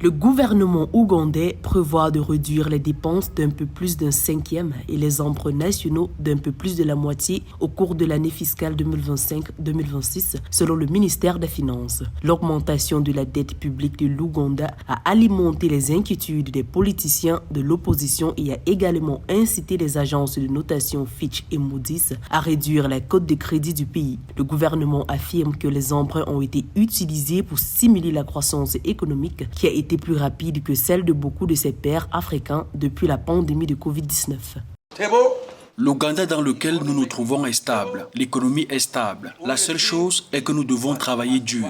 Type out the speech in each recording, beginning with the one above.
Le gouvernement ougandais prévoit de réduire les dépenses d'un peu plus d'un cinquième et les emprunts nationaux d'un peu plus de la moitié au cours de l'année fiscale 2025-2026, selon le ministère des Finances. L'augmentation de la dette publique de l'Ouganda a alimenté les inquiétudes des politiciens de l'opposition et a également incité les agences de notation Fitch et Moody's à réduire la cote de crédit du pays. Le gouvernement affirme que les emprunts ont été utilisés pour stimuler la croissance économique qui a été plus rapide que celle de beaucoup de ses pairs africains depuis la pandémie de Covid-19. L'Ouganda dans lequel nous nous trouvons est stable. L'économie est stable. La seule chose est que nous devons travailler dur.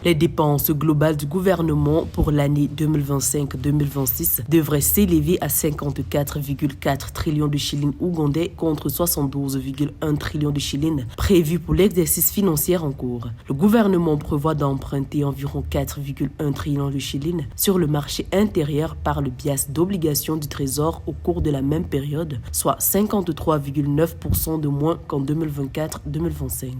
Les dépenses globales du gouvernement pour l'année 2025-2026 devraient s'élever à 54,4 trillions de shillings ougandais contre 72,1 trillions de shillings prévus pour l'exercice financier en cours. Le gouvernement prévoit d'emprunter environ 4,1 trillions de shillings sur le marché intérieur par le biais d'obligations du Trésor au cours de la même période, soit 53,9% de moins qu'en 2024-2025.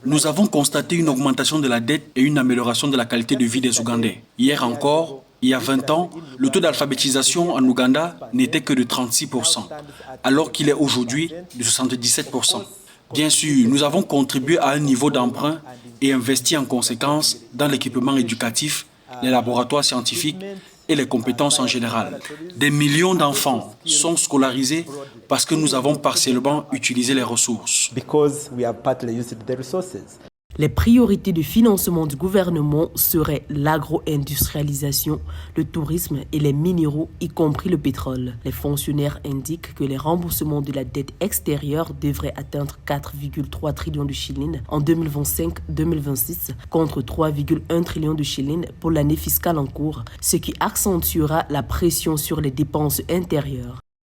Nous avons constaté une augmentation de la dette et une amélioration de la qualité de vie des Ougandais. Hier encore, il y a 20 ans, le taux d'alphabétisation en Ouganda n'était que de 36%, alors qu'il est aujourd'hui de 77%. Bien sûr, nous avons contribué à un niveau d'emprunt et investi en conséquence dans l'équipement éducatif, les laboratoires scientifiques et les compétences en général. Des millions d'enfants sont scolarisés parce que nous avons partiellement utilisé les ressources. Les priorités de financement du gouvernement seraient l'agro-industrialisation, le tourisme et les minéraux, y compris le pétrole. Les fonctionnaires indiquent que les remboursements de la dette extérieure devraient atteindre 4,3 trillions de shillings en 2025-2026 contre 3,1 trillions de shillings pour l'année fiscale en cours, ce qui accentuera la pression sur les dépenses intérieures.